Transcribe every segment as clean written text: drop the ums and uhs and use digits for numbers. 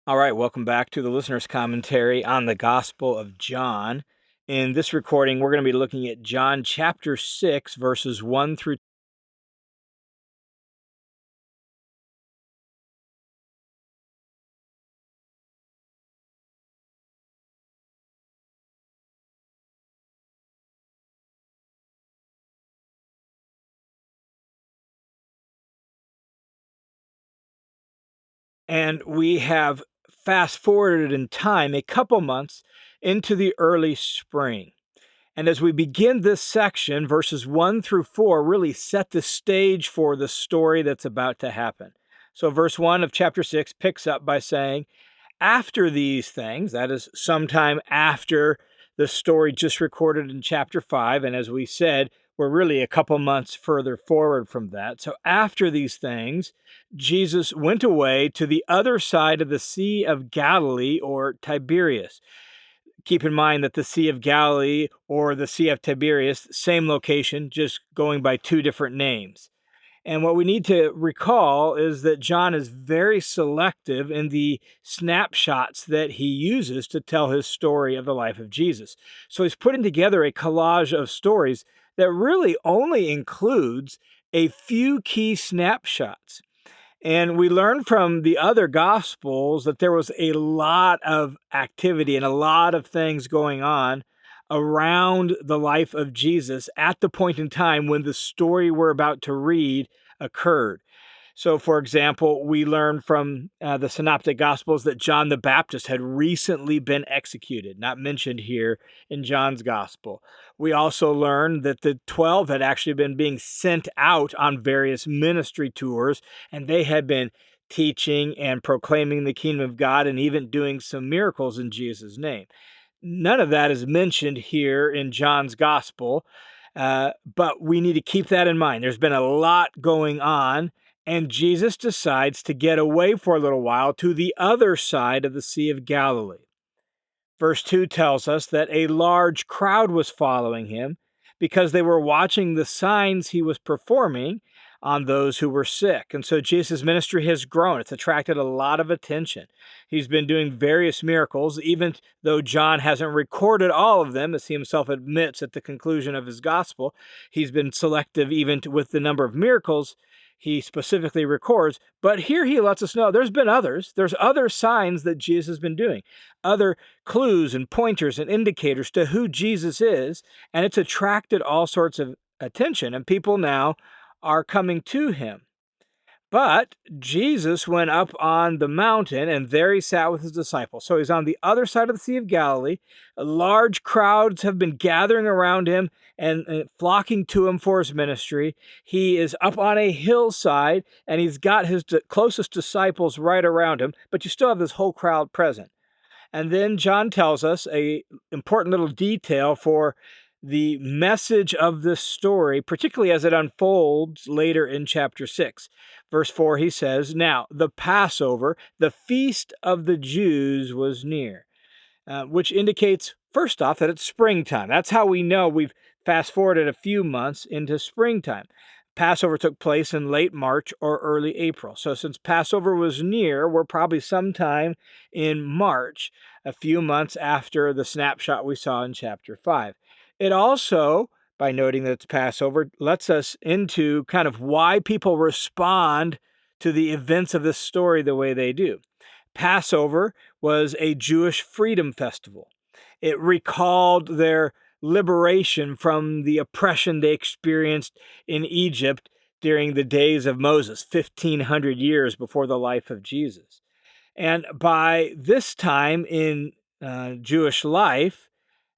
All right, welcome back to the listener's commentary on the Gospel of John. In this recording, we're going to be looking at John chapter 6, verses 1 through. And we have fast forwarded in time a couple months into the early spring. And as we begin this section, verses 1 through 4 really set the stage for the story that's about to happen. So, verse 1 of chapter 6 picks up by saying, after these things, that is, sometime after the story just recorded in chapter 5, and as we said, we're really a couple months further forward from that. So, after these things, Jesus went away to the other side of the Sea of Galilee, or Tiberias. Keep in mind that the Sea of Galilee or the Sea of Tiberias, same location, just going by two different names. And what we need to recall is that John is very selective in the snapshots that he uses to tell his story of the life of Jesus. So he's putting together a collage of stories that really only includes a few key snapshots. And we learn from the other gospels that there was a lot of activity and a lot of things going on around the life of Jesus at the point in time when the story we're about to read occurred. So, for example, we learn from the Synoptic Gospels that John the Baptist had recently been executed, not mentioned here in John's Gospel. We also learn that the 12 had actually been being sent out on various ministry tours, and they had been teaching and proclaiming the kingdom of God and even doing some miracles in Jesus' name. None of that is mentioned here in John's Gospel, but we need to keep that in mind. There's been a lot going on, and Jesus decides to get away for a little while to the other side of the Sea of Galilee. Verse 2 tells us that a large crowd was following him because they were watching the signs he was performing on those who were sick. And so Jesus' ministry has grown. It's attracted a lot of attention. He's been doing various miracles, even though John hasn't recorded all of them, as he himself admits at the conclusion of his gospel. He's been selective even with the number of miracles he specifically records. But here he lets us know there's been others. There's other signs that Jesus has been doing, other clues and pointers and indicators to who Jesus is, and it's attracted all sorts of attention, and people now are coming to him. But Jesus went up on the mountain, and there he sat with his disciples. So he's on the other side of the Sea of Galilee. Large crowds have been gathering around him and flocking to him for his ministry. He is up on a hillside, and he's got his closest disciples right around him, but you still have this whole crowd present. And then John tells us a important little detail for the message of this story, particularly as it unfolds later in chapter 6. Verse 4, he says, "Now the Passover, the feast of the Jews, was near," which indicates, first off, that it's springtime. That's how we know we've fast forwarded a few months into springtime. Passover took place in late March or early April. So since Passover was near, we're probably sometime in March, a few months after the snapshot we saw in chapter 5. It also, by noting that it's Passover, lets us into kind of why people respond to the events of this story the way they do. Passover was a Jewish freedom festival. It recalled their liberation from the oppression they experienced in Egypt during the days of Moses, 1,500 years before the life of Jesus. And by this time in Jewish life,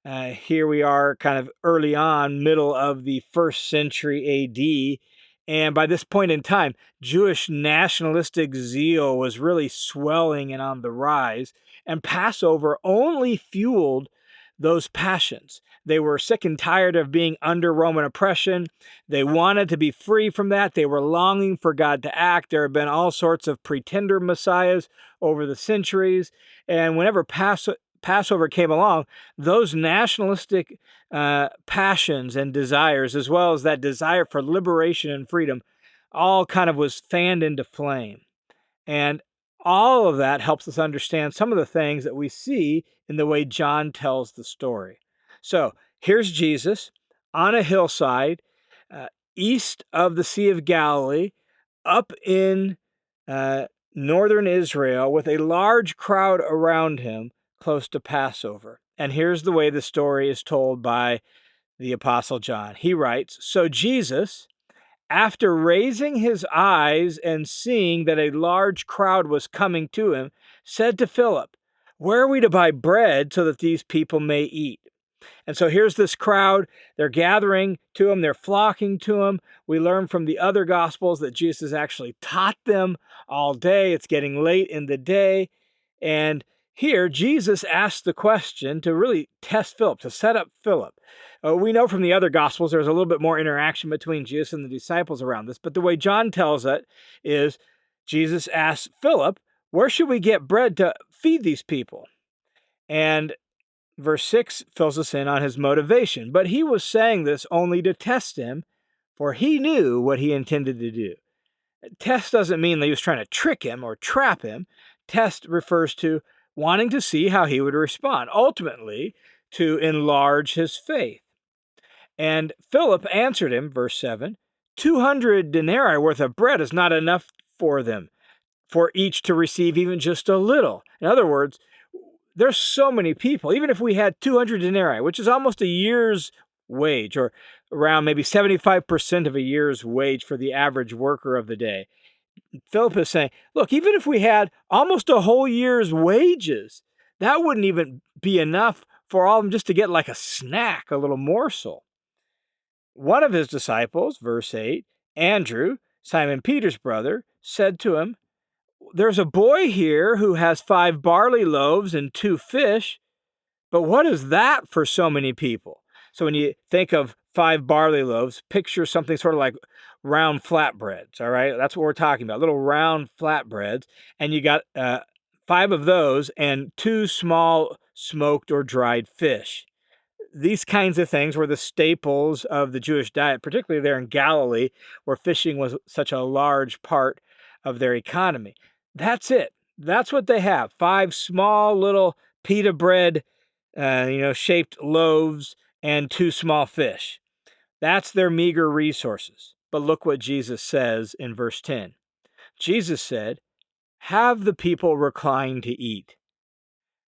here we are kind of early on, middle of the first century AD. And by this point in time, Jewish nationalistic zeal was really swelling and on the rise. And Passover only fueled those passions. They were sick and tired of being under Roman oppression. They wanted to be free from that. They were longing for God to act. There have been all sorts of pretender messiahs over the centuries. And whenever Passover came along, those nationalistic passions and desires, as well as that desire for liberation and freedom, all kind of was fanned into flame. And All of that helps us understand some of the things that we see in the way John tells the story. So here's Jesus on a hillside, uh, east of the Sea of Galilee, up in uh, northern Israel, with a large crowd around him close to Passover. And here's the way the story is told by the Apostle John. He writes, "So Jesus, after raising his eyes and seeing that a large crowd was coming to him, said to Philip, 'Where are we to buy bread so that these people may eat?'" And so here's this crowd. They're gathering to him. They're flocking to him. We learn from the other Gospels that Jesus actually taught them all day. It's getting late in the day. And here, Jesus asks the question to really test Philip, to set up Philip. We know from the other Gospels there's a little bit more interaction between Jesus and the disciples around this. But the way John tells it is Jesus asks Philip, "Where should we get bread to feed these people?" And Verse 6 fills us in on his motivation, but he was saying this only to test him, for he knew what he intended to do. Test doesn't mean that he was trying to trick him or trap him. Test refers to wanting to see how he would respond, ultimately to enlarge his faith. And Philip answered him, verse 7, 200 denarii worth of bread is not enough for them, for each to receive even just a little. In other words, there's so many people. Even if we had 200 denarii, which is almost a year's wage, or around maybe 75% of a year's wage for the average worker of the day. Philip is saying, look, even if we had almost a whole year's wages, that wouldn't even be enough for all of them just to get like a snack, a little morsel. One of his disciples, verse 8, Andrew, Simon Peter's brother, said to him, "There's a boy here who has 5 barley loaves and 2 fish, but what is that for so many people?" So when you think of 5 barley loaves, picture something sort of like round flatbreads, all right? That's what we're talking about, little round flatbreads. And you got 5 of those and 2 small smoked or dried fish. These kinds of things were the staples of the Jewish diet, particularly there in Galilee, where fishing was such a large part of their economy. That's it. That's what they have. 5 small little pita bread, shaped loaves and 2 small fish. That's their meager resources. But look what Jesus says in verse 10. Jesus said, "Have the people recline to eat."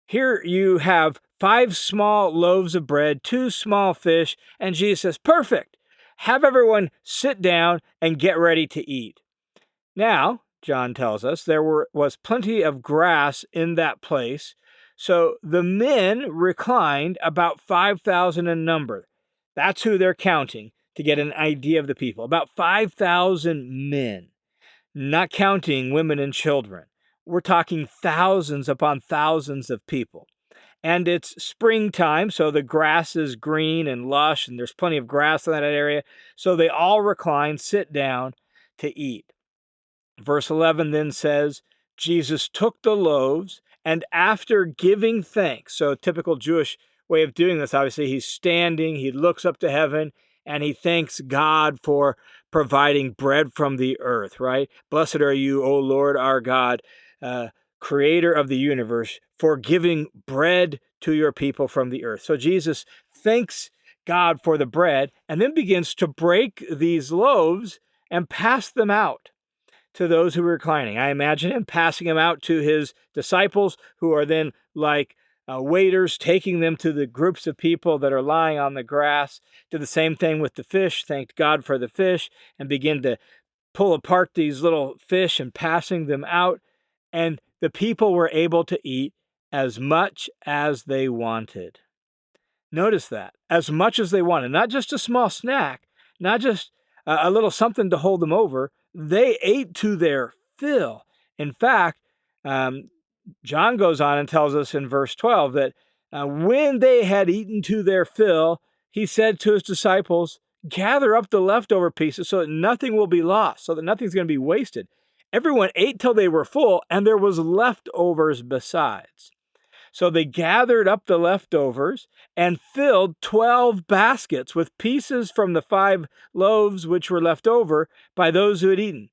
Here you have 5 small loaves of bread, 2 small fish, and Jesus says, "Perfect. Have everyone sit down and get ready to eat." Now, John tells us, there was plenty of grass in that place, so the men reclined, about 5,000 in number. That's who they're counting to get an idea of the people. About 5,000 men, not counting women and children. We're talking thousands upon thousands of people. And it's springtime, so the grass is green and lush, and there's plenty of grass in that area. So they all recline, sit down to eat. Verse 11 then says, Jesus took the loaves, and after giving thanks, so typical Jewish way of doing this, obviously, he's standing, he looks up to heaven, and he thanks God for providing bread from the earth, right? Blessed are you, O Lord our God, creator of the universe, for giving bread to your people from the earth. So Jesus thanks God for the bread, and then begins to break these loaves and pass them out to those who were reclining. I imagine him passing them out to his disciples, who are then like waiters, taking them to the groups of people that are lying on the grass. Did the same thing with the fish, thanked God for the fish, and begin to pull apart these little fish and passing them out. And the people were able to eat as much as they wanted. Notice that, as much as they wanted, not just a small snack, not just a little something to hold them over. They ate to their fill. In fact, John goes on and tells us in verse 12 that when they had eaten to their fill, he said to his disciples, "Gather up the leftover pieces so that nothing will be lost, so that nothing's going to be wasted." Everyone ate till they were full, and there was leftovers besides. So they gathered up the leftovers and filled 12 baskets with pieces from the 5 loaves which were left over by those who had eaten.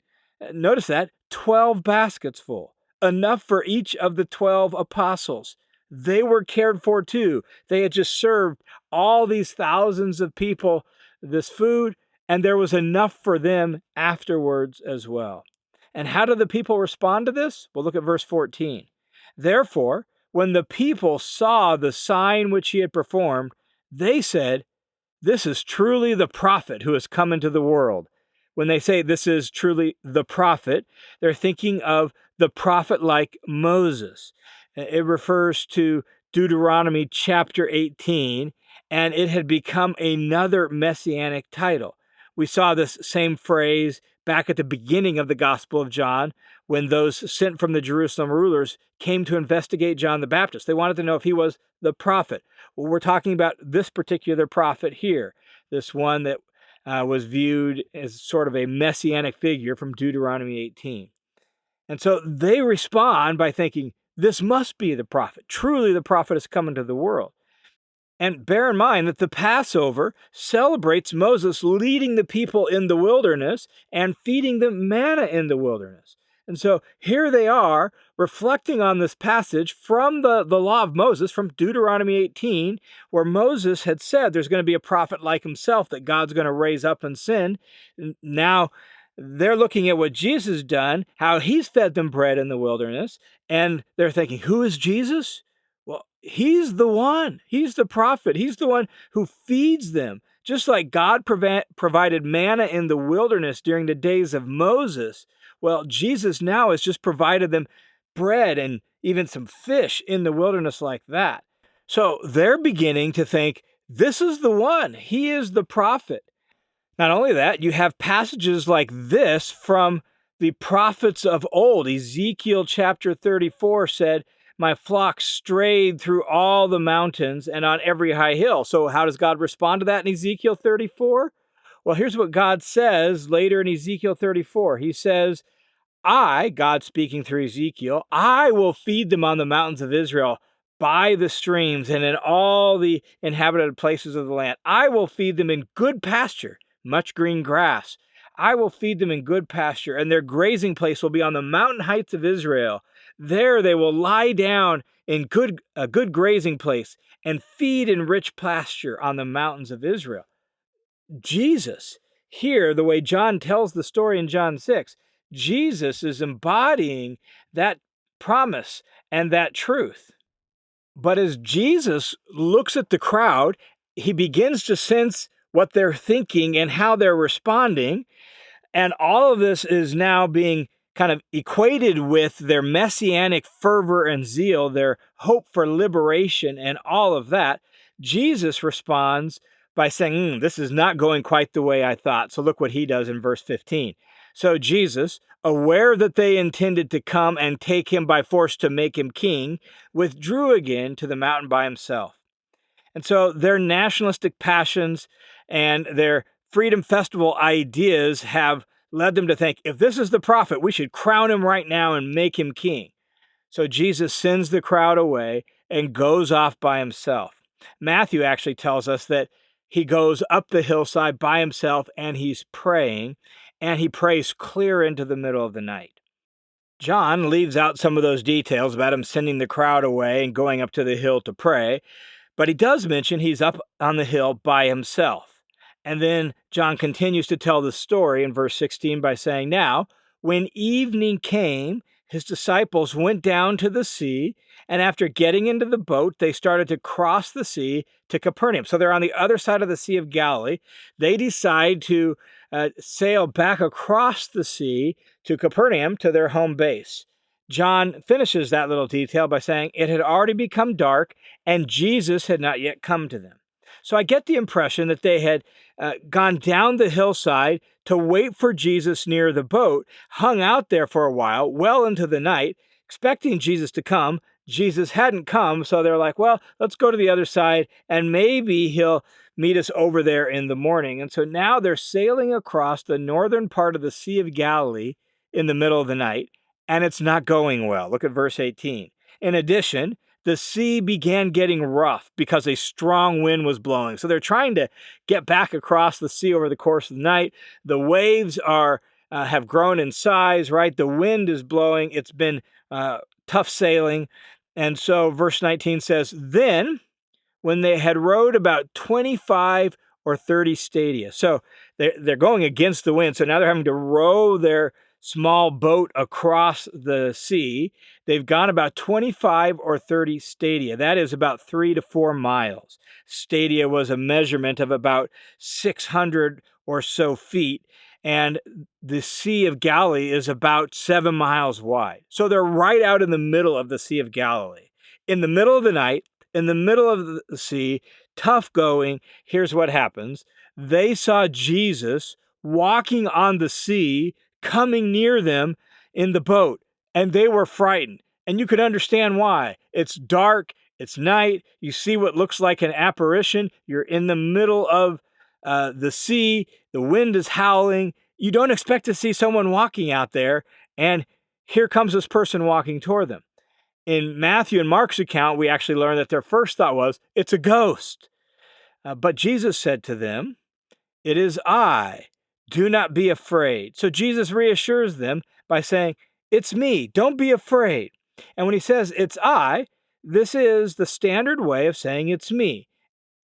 Notice that, 12 baskets full. enough for each of the 12 apostles. They were cared for too. They had just served all these thousands of people this food, and there was enough for them afterwards as well. And how do the people respond to this? Well, look at verse 14. Therefore, when the people saw the sign which he had performed, they said, "This is truly the prophet who has come into the world." When they say this is truly the prophet, they're thinking of the prophet like Moses. It refers to Deuteronomy chapter 18, and it had become another messianic title. We saw this same phrase back at the beginning of the Gospel of John when those sent from the Jerusalem rulers came to investigate John the Baptist. They wanted to know if he was the prophet. Well, we're talking about this particular prophet here, this one that was viewed as sort of a messianic figure from Deuteronomy 18. And so they respond by thinking, this must be the prophet. Truly, the prophet has come into the world. And bear in mind that the Passover celebrates Moses leading the people in the wilderness and feeding them manna in the wilderness. And so here they are reflecting on this passage from the law of Moses, from Deuteronomy 18, where Moses had said there's going to be a prophet like himself that God's going to raise up and send. Now they're looking at what Jesus has done, how he's fed them bread in the wilderness, and they're thinking, who is Jesus? Well, he's the one. He's the prophet. He's the one who feeds them. Just like God provided manna in the wilderness during the days of Moses, well, Jesus now has just provided them bread and even some fish in the wilderness like that. So they're beginning to think, this is the one. He is the prophet. Not only that, you have passages like this from the prophets of old. Ezekiel chapter 34 said, "My flock strayed through all the mountains and on every high hill." So how does God respond to that in Ezekiel 34? Well, here's what God says later in Ezekiel 34. He says, God speaking through Ezekiel, I will feed them on the mountains of Israel by the streams and in all the inhabited places of the land. I will feed them in good pasture, much green grass. I will feed them in good pasture, and their grazing place will be on the mountain heights of Israel. There they will lie down in a good grazing place and feed in rich pasture on the mountains of Israel. Jesus, here, the way John tells the story in John 6, Jesus is embodying that promise and that truth. But as Jesus looks at the crowd, he begins to sense what they're thinking and how they're responding. And all of this is now being kind of equated with their messianic fervor and zeal, their hope for liberation and all of that. Jesus responds by saying, this is not going quite the way I thought. So look what he does in verse 15. So Jesus, aware that they intended to come and take him by force to make him king, withdrew again to the mountain by himself. And so their nationalistic passions and their Freedom Festival ideas have led them to think, if this is the prophet, we should crown him right now and make him king. So Jesus sends the crowd away and goes off by himself. Matthew actually tells us that he goes up the hillside by himself and he's praying, and he prays clear into the middle of the night. John leaves out some of those details about him sending the crowd away and going up to the hill to pray, but he does mention he's up on the hill by himself. And then John continues to tell the story in verse 16 by saying, now, when evening came, his disciples went down to the sea, and after getting into the boat, they started to cross the sea to Capernaum. So they're on the other side of the Sea of Galilee. They decide to sail back across the sea to Capernaum, to their home base. John finishes that little detail by saying it had already become dark and Jesus had not yet come to them. So I get the impression that they had gone down the hillside to wait for Jesus near the boat, hung out there for a while, well into the night, expecting Jesus to come. Jesus hadn't come, so they're like, well, let's go to the other side, and maybe he'll meet us over there in the morning. And so now they're sailing across the northern part of the Sea of Galilee in the middle of the night, and it's not going well. Look at verse 18. In addition, the sea began getting rough because a strong wind was blowing. So they're trying to get back across the sea over the course of the night. The waves have grown in size, right? The wind is blowing. It's been tough sailing. And so verse 19 says, then when they had rowed about 25 or 30 stadia. So they're going against the wind. So now they're having to row their small boat across the sea. They've gone about 25 or 30 stadia. That is about 3 to 4 miles. Stadia was a measurement of about 600 or so feet. And the Sea of Galilee is about 7 miles wide. So they're right out in the middle of the Sea of Galilee. In the middle of the night, in the middle of the sea, tough going. Here's what happens. They saw Jesus walking on the sea, coming near them in the boat, and they were frightened. And you could understand why. It's dark, it's night, you see what looks like an apparition, you're in the middle of the sea, the wind is howling. You don't expect to see someone walking out there, and here comes this person walking toward them. In Matthew and Mark's account, we actually learn that their first thought was, it's a ghost. But Jesus said to them, it is I. Do not be afraid. So Jesus reassures them by saying, it's me. Don't be afraid. And when he says, it's I, this is the standard way of saying it's me.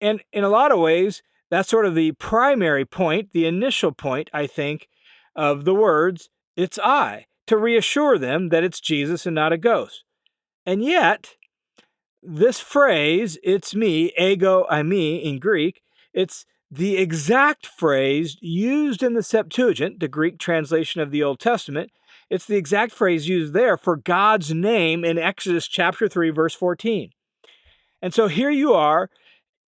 And in a lot of ways, that's sort of the primary point, the initial point, I think, of the words, it's I, to reassure them that it's Jesus and not a ghost. And yet, this phrase, it's me, ego eimi in Greek, it's the exact phrase used in the Septuagint, the Greek translation of the Old Testament. It's the exact phrase used there for God's name in Exodus chapter 3, verse 14. And so here you are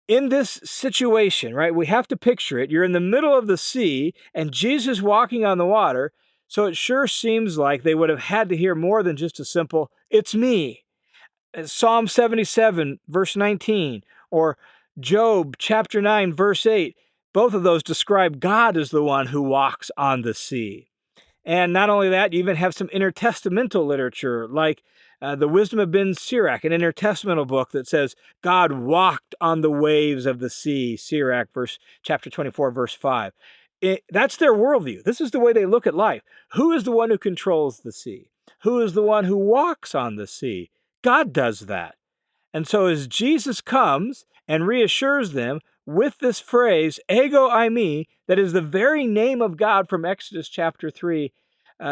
in this situation, right? We have to picture it. You're in the middle of the sea and Jesus walking on the water. So it sure seems like they would have had to hear more than just a simple, it's me. Psalm 77, verse 19, or Job chapter 9, verse 8. Both of those describe God as the one who walks on the sea. And not only that, you even have some intertestamental literature like the Wisdom of Ben Sirach, an intertestamental book that says God walked on the waves of the sea, Sirach, chapter 24, verse 5. That's their worldview. This is the way they look at life. Who is the one who controls the sea? Who is the one who walks on the sea? God does that. And so as Jesus comes and reassures them with this phrase, ego eimi, that is the very name of God from Exodus chapter 3,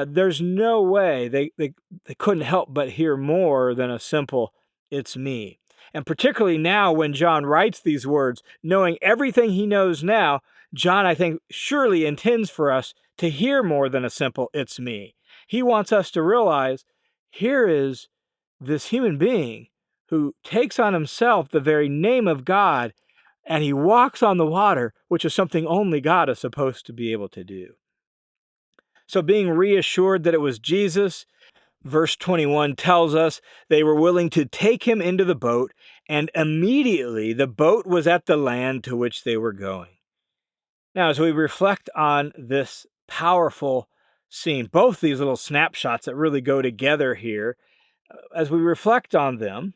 there's no way they couldn't help but hear more than a simple, it's me. And particularly now when John writes these words, knowing everything he knows now, John, I think, surely intends for us to hear more than a simple, it's me. He wants us to realize here is this human being who takes on himself the very name of God, and he walks on the water, which is something only God is supposed to be able to do. So being reassured that it was Jesus, verse 21 tells us they were willing to take him into the boat, and immediately the boat was at the land to which they were going. Now, as we reflect on this powerful scene, both these little snapshots that really go together here, as we reflect on them,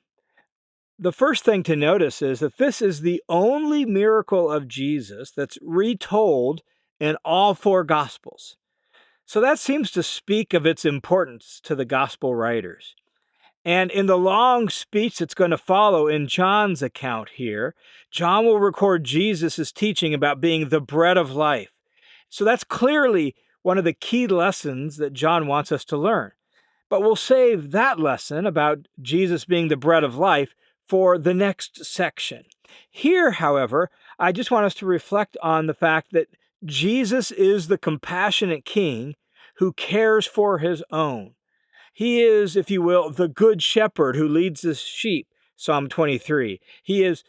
the first thing to notice is that this is the only miracle of Jesus that's retold in all four Gospels. So that seems to speak of its importance to the Gospel writers. And in the long speech that's going to follow in John's account here, John will record Jesus' teaching about being the bread of life. So that's clearly one of the key lessons that John wants us to learn. But we'll save that lesson about Jesus being the bread of life for the next section. Here, however, I just want us to reflect on the fact that Jesus is the compassionate king who cares for his own. He is, if you will, the good shepherd who leads his sheep, Psalm 23. He is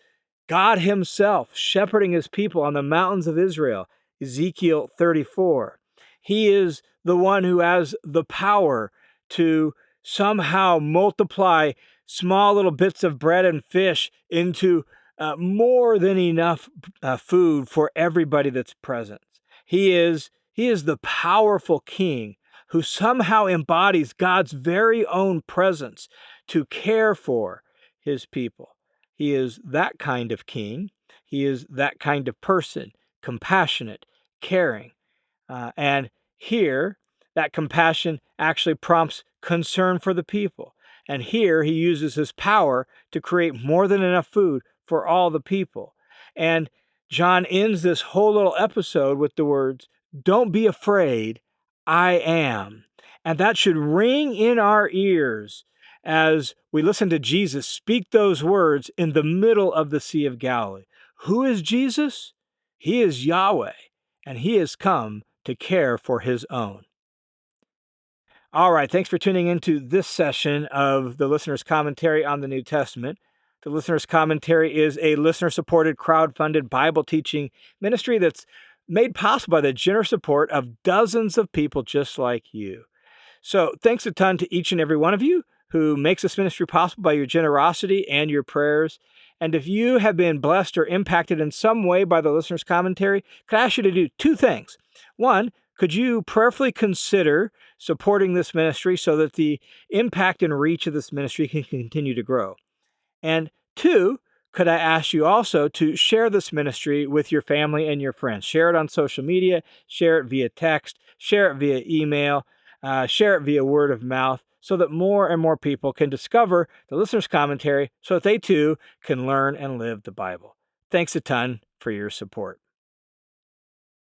God himself shepherding his people on the mountains of Israel, Ezekiel 34. He is the one who has the power to somehow multiply small little bits of bread and fish into more than enough food for everybody that's present. He is the powerful king who somehow embodies God's very own presence to care for his people. He is that kind of king. He is that kind of person, compassionate, caring. And here, that compassion actually prompts concern for the people. And here he uses his power to create more than enough food for all the people. And John ends this whole little episode with the words, "Don't be afraid, I am." And that should ring in our ears as we listen to Jesus speak those words in the middle of the Sea of Galilee. Who is Jesus? He is Yahweh, and he has come to care for his own. All right, thanks for tuning into this session of the Listener's Commentary on the New Testament. The Listener's Commentary is a listener-supported, crowd-funded Bible teaching ministry that's made possible by the generous support of dozens of people just like you. So thanks a ton to each and every one of you who makes this ministry possible by your generosity and your prayers. And if you have been blessed or impacted in some way by the Listener's Commentary, could I ask you to do two things. One, could you prayerfully consider supporting this ministry so that the impact and reach of this ministry can continue to grow? And two, could I ask you also to share this ministry with your family and your friends? Share it on social media, share it via text, share it via email, share it via word of mouth, so that more and more people can discover the Listener's Commentary so that they too can learn and live the Bible. Thanks a ton for your support.